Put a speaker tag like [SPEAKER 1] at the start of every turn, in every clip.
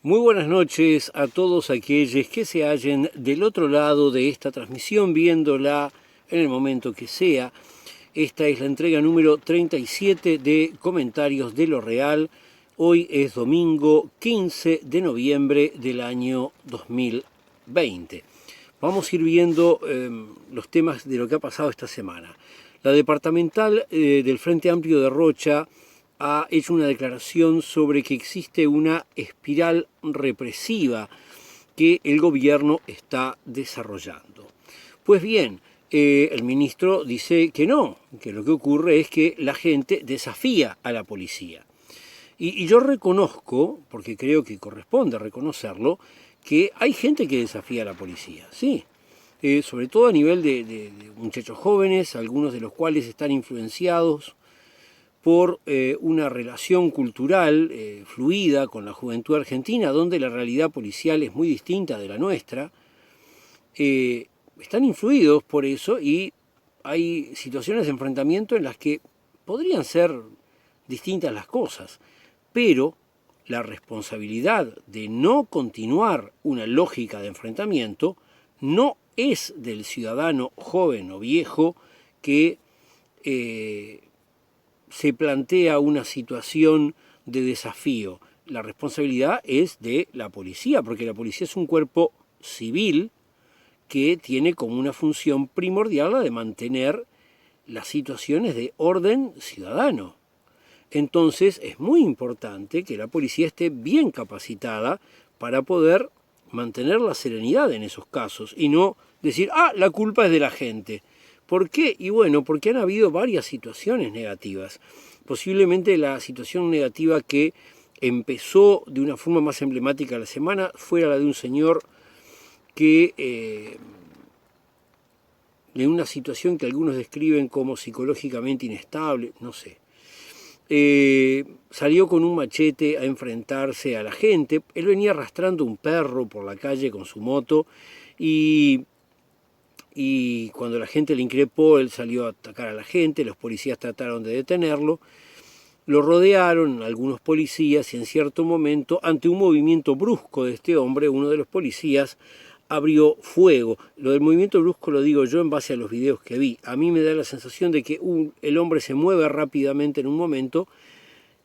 [SPEAKER 1] Muy buenas noches a todos aquellos que se hallen del otro lado de esta transmisión, viéndola en el momento que sea. Esta es la entrega número 37 de Comentarios de lo Real. Hoy es domingo 15 de noviembre del año 2020. Vamos a ir viendo los temas de lo que ha pasado esta semana. La departamental del Frente Amplio de Rocha ha hecho una declaración sobre que existe una espiral represiva que el gobierno está desarrollando. Pues bien, el ministro dice que no, que lo que ocurre es que la gente desafía a la policía. Y yo reconozco, porque creo que corresponde reconocerlo, que hay gente que desafía a la policía, sí. Sobre todo a nivel de muchachos jóvenes, algunos de los cuales están influenciados por una relación cultural fluida con la juventud argentina, donde la realidad policial es muy distinta de la nuestra. Están influidos por eso y hay situaciones de enfrentamiento en las que podrían ser distintas las cosas, pero la responsabilidad de no continuar una lógica de enfrentamiento no es del ciudadano joven o viejo que se plantea una situación de desafío. La responsabilidad es de la policía, porque la policía es un cuerpo civil que tiene como una función primordial la de mantener las situaciones de orden ciudadano. Entonces es muy importante que la policía esté bien capacitada para poder mantener la serenidad en esos casos y no decir, la culpa es de la gente. ¿Por qué? Y bueno, porque han habido varias situaciones negativas. Posiblemente la situación negativa que empezó de una forma más emblemática la semana fuera la de un señor que en una situación que algunos describen como psicológicamente inestable, no sé, salió con un machete a enfrentarse a la gente. Él venía arrastrando un perro por la calle con su moto y cuando la gente le increpó, él salió a atacar a la gente, los policías trataron de detenerlo, lo rodearon algunos policías y en cierto momento, ante un movimiento brusco de este hombre, uno de los policías abrió fuego. Lo del movimiento brusco lo digo yo en base a los videos que vi. A mí me da la sensación de que el hombre se mueve rápidamente en un momento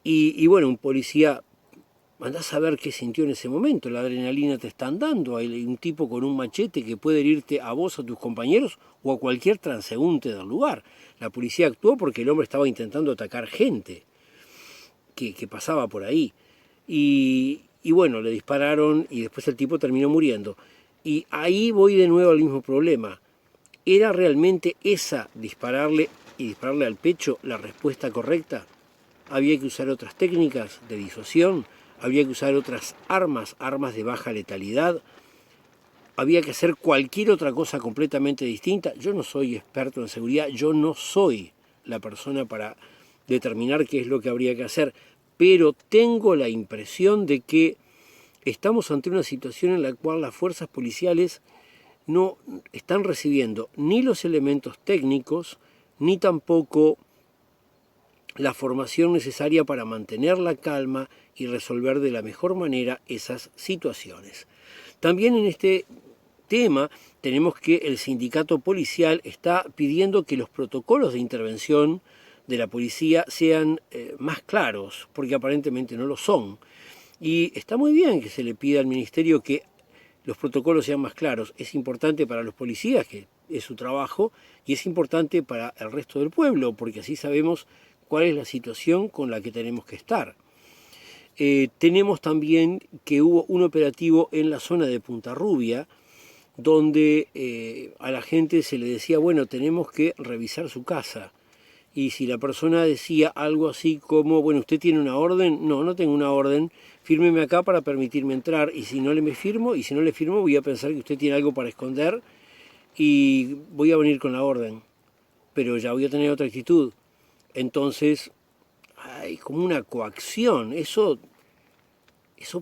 [SPEAKER 1] y bueno, un policía, andás a saber qué sintió en ese momento, la adrenalina te están dando, hay un tipo con un machete que puede herirte a vos, a tus compañeros o a cualquier transeúnte del lugar. La policía actuó porque el hombre estaba intentando atacar gente que pasaba por ahí. Y bueno, le dispararon y después el tipo terminó muriendo. Y ahí voy de nuevo al mismo problema. ¿Era realmente esa, dispararle al pecho, la respuesta correcta? ¿Había que usar otras técnicas de disuasión? ¿Había que usar otras armas de baja letalidad? ¿Había que hacer cualquier otra cosa completamente distinta? Yo no soy experto en seguridad, yo no soy la persona para determinar qué es lo que habría que hacer, pero tengo la impresión de que estamos ante una situación en la cual las fuerzas policiales no están recibiendo ni los elementos técnicos, ni tampoco la formación necesaria para mantener la calma y resolver de la mejor manera esas situaciones. También en este tema tenemos que el sindicato policial está pidiendo que los protocolos de intervención de la policía sean más claros, porque aparentemente no lo son. Y está muy bien que se le pida al ministerio que los protocolos sean más claros. Es importante para los policías, que es su trabajo, y es importante para el resto del pueblo, porque así sabemos cuál es la situación con la que tenemos que estar. Tenemos también que hubo un operativo en la zona de Punta Rubia, donde a la gente se le decía, bueno, tenemos que revisar su casa. Y si la persona decía algo así como, bueno, ¿usted tiene una orden? No, no tengo una orden, fírmeme acá para permitirme entrar, y si no le firmo voy a pensar que usted tiene algo para esconder y voy a venir con la orden, pero ya voy a tener otra actitud. Entonces, hay como una coacción, eso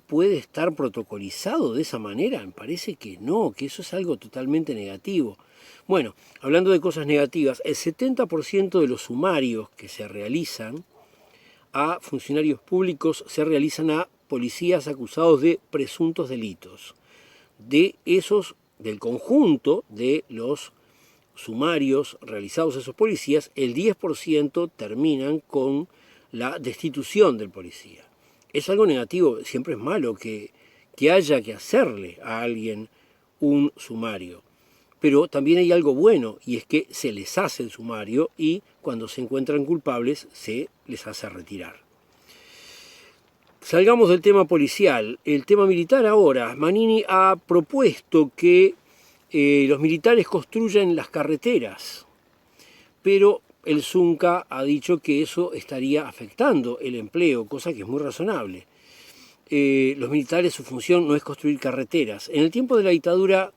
[SPEAKER 1] puede estar protocolizado de esa manera. Me parece que no, que eso es algo totalmente negativo. Bueno, hablando de cosas negativas, el 70% de los sumarios que se realizan a funcionarios públicos se realizan a policías acusados de presuntos delitos. De esos, del conjunto de los sumarios realizados a esos policías, el 10% terminan con la destitución del policía. Es algo negativo, siempre es malo que haya que hacerle a alguien un sumario. Pero también hay algo bueno, y es que se les hace el sumario y cuando se encuentran culpables se les hace retirar. Salgamos del tema policial. El tema militar ahora. Manini ha propuesto que los militares construyan las carreteras, pero el Zunca ha dicho que eso estaría afectando el empleo, cosa que es muy razonable. Los militares, su función no es construir carreteras. En el tiempo de la dictadura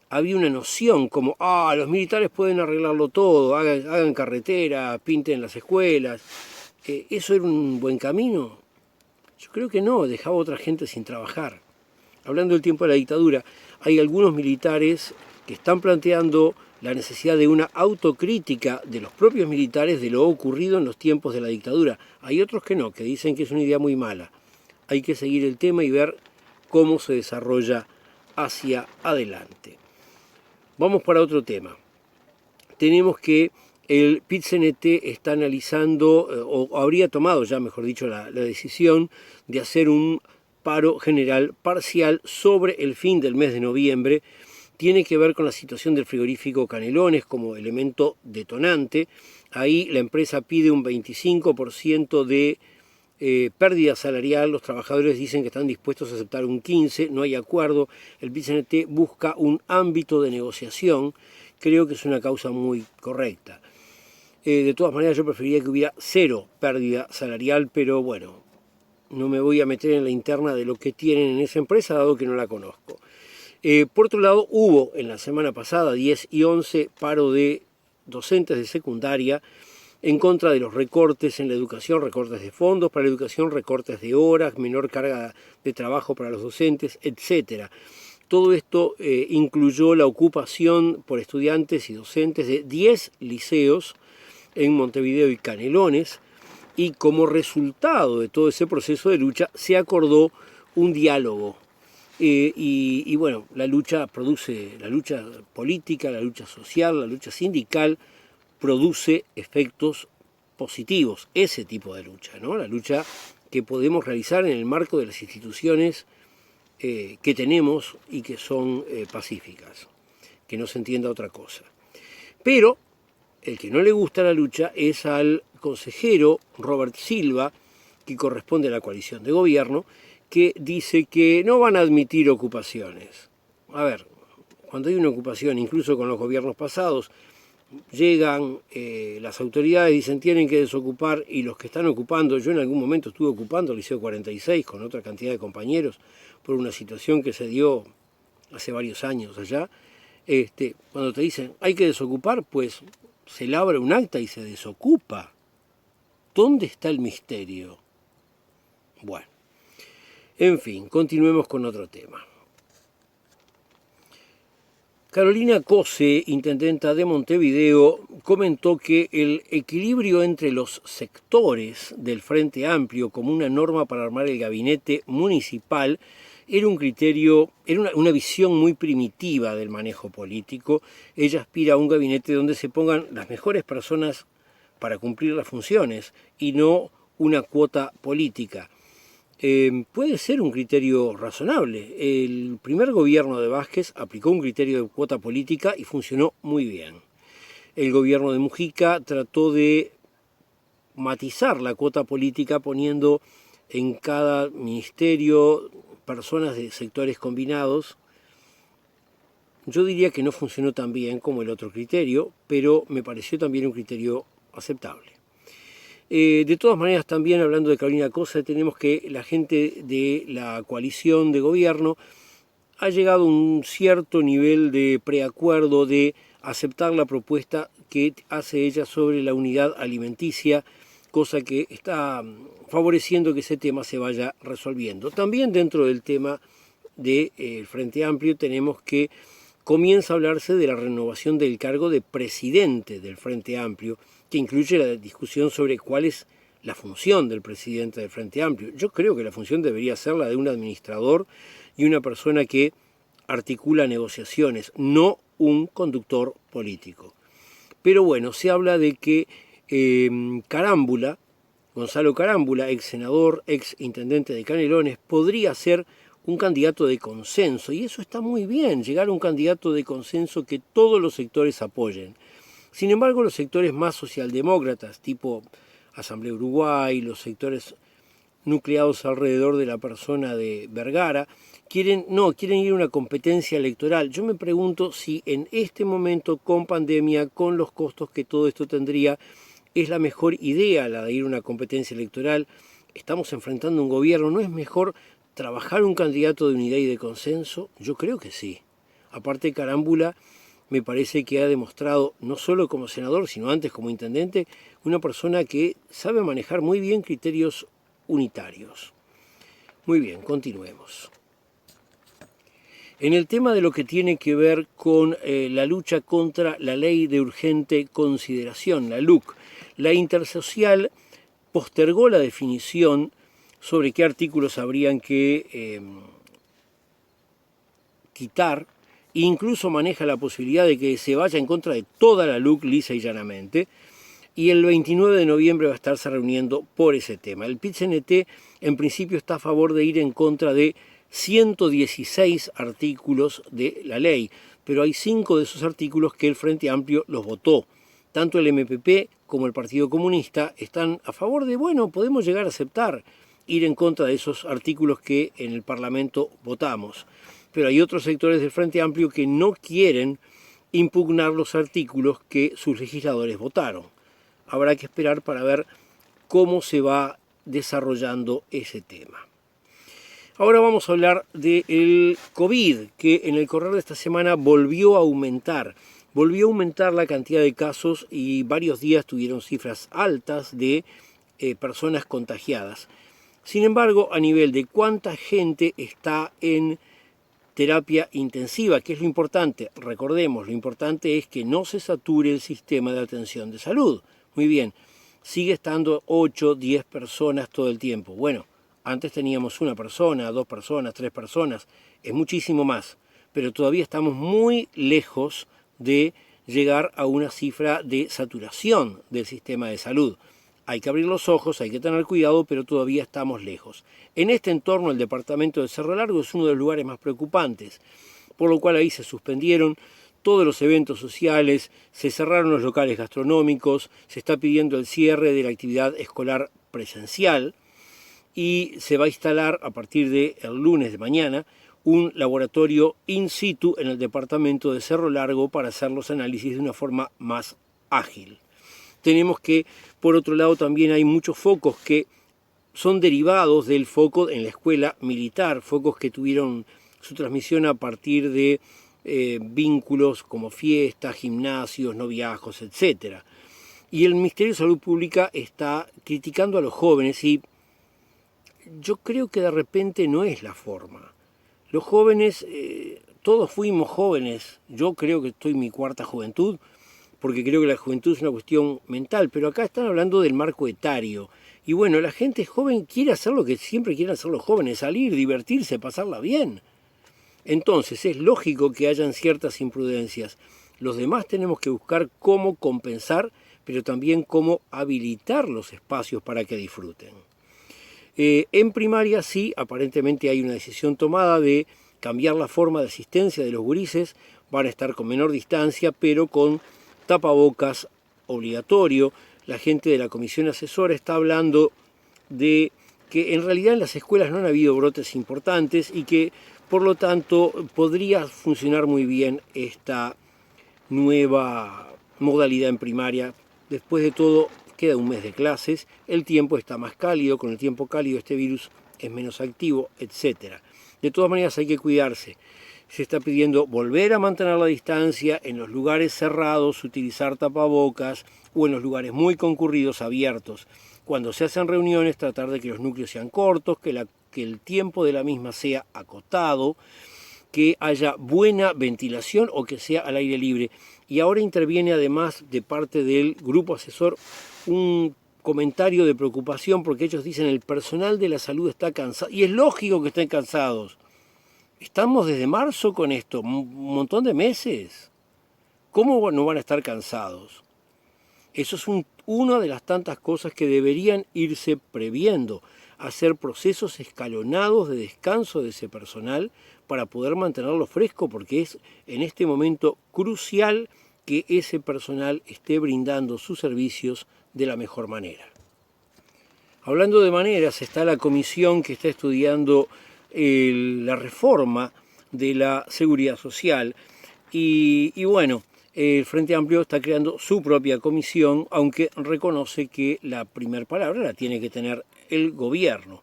[SPEAKER 1] había una noción como, los militares pueden arreglarlo todo, hagan carreteras, pinten las escuelas. ¿Eso era un buen camino? Yo creo que no, dejaba a otra gente sin trabajar. Hablando del tiempo de la dictadura, hay algunos militares que están planteando la necesidad de una autocrítica de los propios militares de lo ocurrido en los tiempos de la dictadura. Hay otros que no, que dicen que es una idea muy mala. Hay que seguir el tema y ver cómo se desarrolla hacia adelante. Vamos para otro tema. Tenemos que el PIT-CNT está analizando, o habría tomado ya, mejor dicho, la decisión de hacer un paro general parcial sobre el fin del mes de noviembre. Tiene que ver con la situación del frigorífico Canelones como elemento detonante. Ahí la empresa pide un 25% de pérdida salarial. Los trabajadores dicen que están dispuestos a aceptar un 15%, no hay acuerdo. El PIT-CNT busca un ámbito de negociación. Creo que es una causa muy correcta. De todas maneras, yo preferiría que hubiera 0 pérdida salarial, pero bueno, no me voy a meter en la interna de lo que tienen en esa empresa, dado que no la conozco. Por otro lado, hubo en la semana pasada, 10 y 11, paro de docentes de secundaria en contra de los recortes en la educación, recortes de fondos para la educación, recortes de horas, menor carga de trabajo para los docentes, etc. Todo esto incluyó la ocupación por estudiantes y docentes de 10 liceos en Montevideo y Canelones, y como resultado de todo ese proceso de lucha se acordó un diálogo. Y bueno, la lucha política, la lucha social, la lucha sindical produce efectos positivos, ese tipo de lucha, ¿no? La lucha que podemos realizar en el marco de las instituciones que tenemos y que son pacíficas, que no se entienda otra cosa. Pero el que no le gusta la lucha es al consejero Robert Silva, que corresponde a la coalición de gobierno, que dice que no van a admitir ocupaciones. A ver, cuando hay una ocupación, incluso con los gobiernos pasados, llegan las autoridades, dicen tienen que desocupar, y los que están ocupando, yo en algún momento estuve ocupando el Liceo 46 con otra cantidad de compañeros por una situación que se dio hace varios años allá, cuando te dicen hay que desocupar, pues se labra un acta y se desocupa. ¿Dónde está el misterio? Bueno, en fin, continuemos con otro tema. Carolina Cose, intendenta de Montevideo, comentó que el equilibrio entre los sectores del Frente Amplio como una norma para armar el gabinete municipal era un criterio, era una visión muy primitiva del manejo político. Ella aspira a un gabinete donde se pongan las mejores personas para cumplir las funciones y no una cuota política. Puede ser un criterio razonable. El primer gobierno de Vázquez aplicó un criterio de cuota política y funcionó muy bien. El gobierno de Mujica trató de matizar la cuota política poniendo en cada ministerio personas de sectores combinados. Yo diría que no funcionó tan bien como el otro criterio, pero me pareció también un criterio aceptable. De todas maneras, también hablando de Carolina Cose, tenemos que la gente de la coalición de gobierno ha llegado a un cierto nivel de preacuerdo de aceptar la propuesta que hace ella sobre la unidad alimenticia, cosa que está favoreciendo que ese tema se vaya resolviendo. También dentro del tema del Frente Amplio tenemos que comienza a hablarse de la renovación del cargo de presidente del Frente Amplio, que incluye la discusión sobre cuáles la función del presidente del Frente Amplio. Yo creo que la función debería ser la de un administrador y una persona que articula negociaciones, no un conductor político. Pero bueno, se habla de que Carámbula, Gonzalo Carámbula, ex senador, ex intendente de Canelones, podría ser un candidato de consenso, y eso está muy bien, llegar a un candidato de consenso que todos los sectores apoyen. Sin embargo, los sectores más socialdemócratas, tipo Asamblea Uruguay, los sectores nucleados alrededor de la persona de Vergara, quieren ir a una competencia electoral. Yo me pregunto si en este momento, con pandemia, con los costos que todo esto tendría, es la mejor idea la de ir a una competencia electoral. Estamos enfrentando un gobierno, ¿no es mejor trabajar un candidato de unidad y de consenso? Yo creo que sí. Aparte, Carámbula me parece que ha demostrado, no solo como senador, sino antes como intendente, una persona que sabe manejar muy bien criterios unitarios. Muy bien, continuemos. En el tema de lo que tiene que ver con la lucha contra la ley de urgente consideración, la LUC, la Intersocial postergó la definición sobre qué artículos habrían que quitar, e incluso maneja la posibilidad de que se vaya en contra de toda la LUC lisa y llanamente, y el 29 de noviembre va a estarse reuniendo por ese tema. El PIT-CNT en principio está a favor de ir en contra de 116 artículos de la ley, pero hay 5 de esos artículos que el Frente Amplio los votó. Tanto el MPP como el Partido Comunista están a favor de, bueno, podemos llegar a aceptar ir en contra de esos artículos que en el Parlamento votamos. Pero hay otros sectores del Frente Amplio que no quieren impugnar los artículos que sus legisladores votaron. Habrá que esperar para ver cómo se va desarrollando ese tema. Ahora vamos a hablar del COVID, que en el correr de esta semana volvió a aumentar. Volvió a aumentar la cantidad de casos y varios días tuvieron cifras altas de personas contagiadas. Sin embargo, a nivel de cuánta gente está en terapia intensiva, que es lo importante, recordemos, lo importante es que no se sature el sistema de atención de salud. Muy bien, sigue estando 8, 10 personas todo el tiempo. Bueno, antes teníamos 1 persona, 2 personas, 3 personas, es muchísimo más, pero todavía estamos muy lejos de llegar a una cifra de saturación del sistema de salud. Hay que abrir los ojos, hay que tener cuidado, pero todavía estamos lejos. En este entorno, el departamento de Cerro Largo es uno de los lugares más preocupantes, por lo cual ahí se suspendieron todos los eventos sociales, se cerraron los locales gastronómicos, se está pidiendo el cierre de la actividad escolar presencial, y se va a instalar a partir del lunes de mañana un laboratorio in situ en el departamento de Cerro Largo para hacer los análisis de una forma más ágil. Tenemos que, por otro lado, también hay muchos focos que son derivados del foco en la escuela militar, focos que tuvieron su transmisión a partir de vínculos como fiestas, gimnasios, noviazgos, etc. Y el Ministerio de Salud Pública está criticando a los jóvenes y yo creo que de repente no es la forma. Los jóvenes, todos fuimos jóvenes, yo creo que estoy en mi 4ª juventud, porque creo que la juventud es una cuestión mental, pero acá están hablando del marco etario. Y bueno, la gente joven quiere hacer lo que siempre quieren hacer los jóvenes, salir, divertirse, pasarla bien. Entonces es lógico que hayan ciertas imprudencias. Los demás tenemos que buscar cómo compensar, pero también cómo habilitar los espacios para que disfruten. En primaria sí, aparentemente hay una decisión tomada de cambiar la forma de asistencia de los gurises, van a estar con menor distancia, pero con tapabocas obligatorio. La gente de la comisión asesora está hablando de que en realidad en las escuelas no han habido brotes importantes y que por lo tanto podría funcionar muy bien esta nueva modalidad en primaria. Después de todo, queda un mes de clases, el tiempo está más cálido, con el tiempo cálido este virus es menos activo, etc. De todas maneras hay que cuidarse. Se está pidiendo volver a mantener la distancia en los lugares cerrados, utilizar tapabocas o en los lugares muy concurridos abiertos. Cuando se hacen reuniones, tratar de que los núcleos sean cortos, que el tiempo de la misma sea acotado, que haya buena ventilación o que sea al aire libre. Y ahora interviene además de parte del grupo asesor un comentario de preocupación porque ellos dicen el personal de la salud está cansado. Y es lógico que estén cansados. Estamos desde marzo con esto, un montón de meses. ¿Cómo no van a estar cansados? Eso es una de las tantas cosas que deberían irse previendo. Hacer procesos escalonados de descanso de ese personal para poder mantenerlo fresco, porque es en este momento crucial que ese personal esté brindando sus servicios de la mejor manera. Hablando de maneras, está la comisión que está estudiando la reforma de la seguridad social y bueno, el Frente Amplio está creando su propia comisión, aunque reconoce que la primera palabra la tiene que tener el gobierno.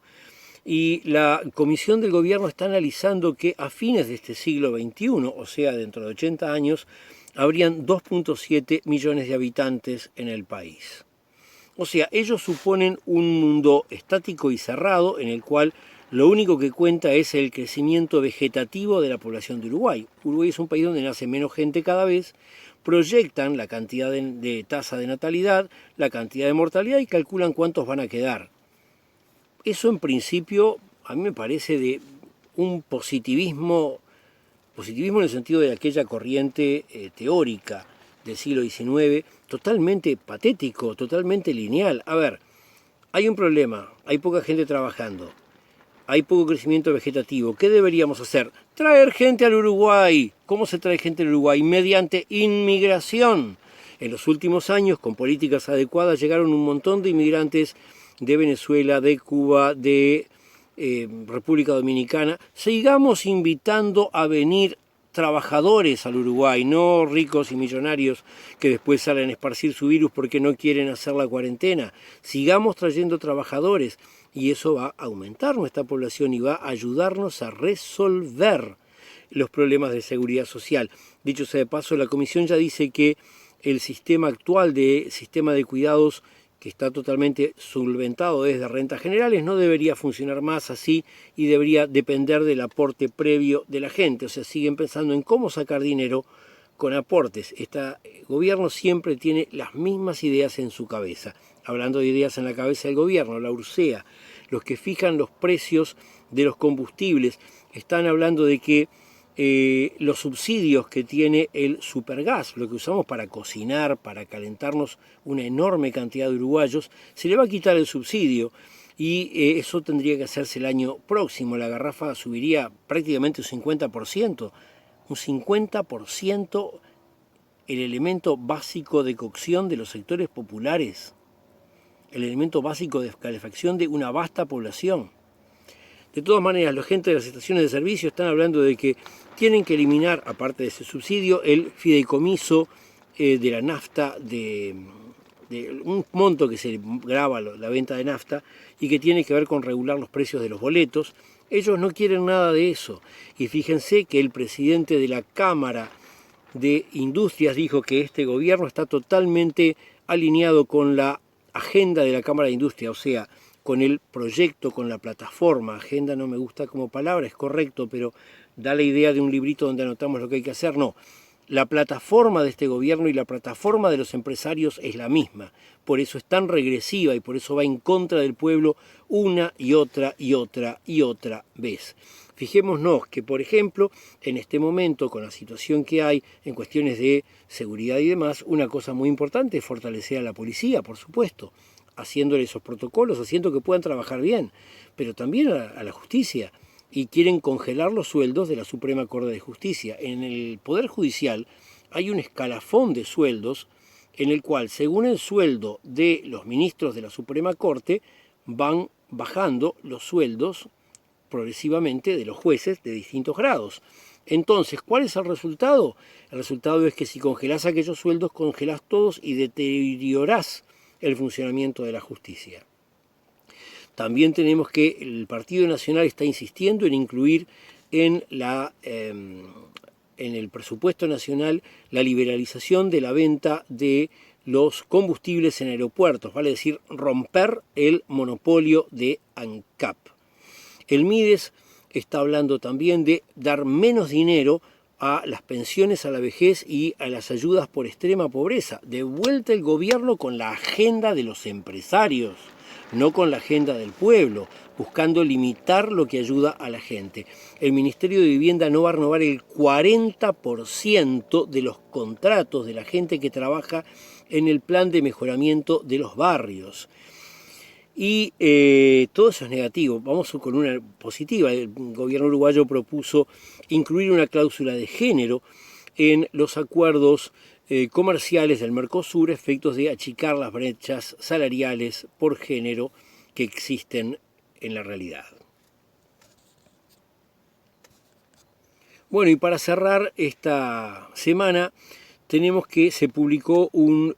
[SPEAKER 1] Y la comisión del gobierno está analizando que a fines de este siglo XXI, o sea, dentro de 80 años, habrían 2.7 millones de habitantes en el país. O sea, ellos suponen un mundo estático y cerrado en el cual lo único que cuenta es el crecimiento vegetativo de la población de Uruguay. Uruguay es un país donde nace menos gente cada vez, proyectan la cantidad de tasa de natalidad, la cantidad de mortalidad y calculan cuántos van a quedar. Eso en principio a mí me parece de un positivismo en el sentido de aquella corriente teórica del siglo XIX, totalmente patético, totalmente lineal. A ver, hay un problema, hay poca gente trabajando, hay poco crecimiento vegetativo. ¿Qué deberíamos hacer? Traer gente al Uruguay. ¿Cómo se trae gente al Uruguay? Mediante inmigración. En los últimos años, con políticas adecuadas, llegaron un montón de inmigrantes de Venezuela, de Cuba, de República Dominicana. Sigamos invitando a venir trabajadores al Uruguay, no ricos y millonarios que después salen a esparcir su virus porque no quieren hacer la cuarentena. Sigamos trayendo trabajadores y eso va a aumentar nuestra población y va a ayudarnos a resolver los problemas de seguridad social. Dicho sea de paso, la Comisión ya dice que el sistema actual de sistema de cuidados, que está totalmente solventado desde rentas generales, no debería funcionar más así y debería depender del aporte previo de la gente. O sea, siguen pensando en cómo sacar dinero con aportes. Este gobierno siempre tiene las mismas ideas en su cabeza. Hablando de ideas en la cabeza del gobierno, la URSEA, los que fijan los precios de los combustibles, están hablando de que los subsidios que tiene el supergas, lo que usamos para cocinar, para calentarnos una enorme cantidad de uruguayos, se le va a quitar el subsidio y eso tendría que hacerse el año próximo. La garrafa subiría prácticamente un 50%, un 50% el elemento básico de cocción de los sectores populares, el elemento básico de calefacción de una vasta población. De todas maneras, la gente de las estaciones de servicio están hablando de que tienen que eliminar, aparte de ese subsidio, el fideicomiso de la nafta, de un monto que se grava la venta de nafta y que tiene que ver con regular los precios de los boletos. Ellos no quieren nada de eso. Y fíjense que el presidente de la Cámara de Industrias dijo que este gobierno está totalmente alineado con la agenda de la Cámara de Industria, o sea, con el proyecto, con la plataforma. Agenda no me gusta como palabra, es correcto, pero da la idea de un librito donde anotamos lo que hay que hacer. No, la plataforma de este gobierno y la plataforma de los empresarios es la misma. Por eso es tan regresiva y por eso va en contra del pueblo una y otra y otra y otra vez. Fijémonos que, por ejemplo, en este momento, con la situación que hay en cuestiones de seguridad y demás, una cosa muy importante es fortalecer a la policía, por supuesto, haciéndole esos protocolos, haciendo que puedan trabajar bien, pero también a la justicia. Y quieren congelar los sueldos de la Suprema Corte de Justicia. En el Poder Judicial hay un escalafón de sueldos en el cual, según el sueldo de los ministros de la Suprema Corte, van bajando los sueldos progresivamente de los jueces de distintos grados. Entonces, ¿cuál es el resultado? El resultado es que si congelás aquellos sueldos, congelás todos y deteriorás el funcionamiento de la justicia. También tenemos que el Partido Nacional está insistiendo en incluir en el presupuesto nacional la liberalización de la venta de los combustibles en aeropuertos, vale decir, romper el monopolio de ANCAP. El Mides está hablando también de dar menos dinero a las pensiones a la vejez y a las ayudas por extrema pobreza. De vuelta el gobierno con la agenda de los empresarios, no con la agenda del pueblo, buscando limitar lo que ayuda a la gente. El Ministerio de Vivienda no va a renovar el 40% de los contratos de la gente que trabaja en el plan de mejoramiento de los barrios. Y todo eso es negativo. Vamos con una positiva. El gobierno uruguayo propuso incluir una cláusula de género en los acuerdos comerciales del Mercosur, a efectos de achicar las brechas salariales por género que existen en la realidad. Bueno, y para cerrar esta semana, tenemos que se publicó un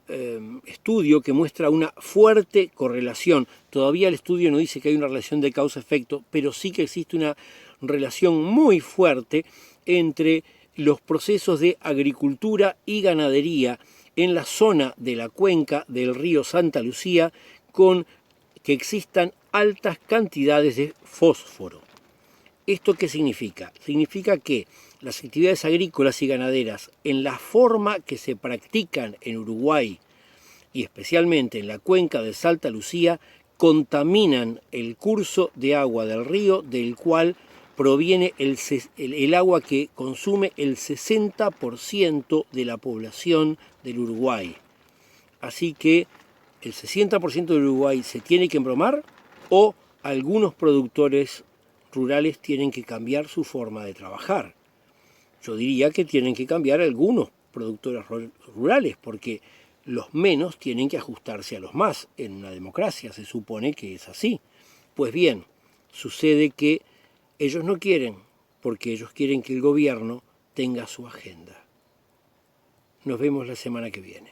[SPEAKER 1] estudio que muestra una fuerte correlación. Todavía el estudio no dice que hay una relación de causa-efecto, pero sí que existe una relación muy fuerte entre los procesos de agricultura y ganadería en la zona de la cuenca del río Santa Lucía, con que existan altas cantidades de fósforo. ¿Esto qué significa? Significa que las actividades agrícolas y ganaderas, en la forma que se practican en Uruguay y especialmente en la cuenca de Santa Lucía, contaminan el curso de agua del río, del cual proviene el agua que consume el 60% de la población del Uruguay. Así que el 60% del Uruguay se tiene que embromar, o algunos productores rurales tienen que cambiar su forma de trabajar. Yo diría que tienen que cambiar algunos productores rurales, porque los menos tienen que ajustarse a los más. En una democracia se supone que es así. Pues bien, sucede que ellos no quieren, porque ellos quieren que el gobierno tenga su agenda. Nos vemos la semana que viene.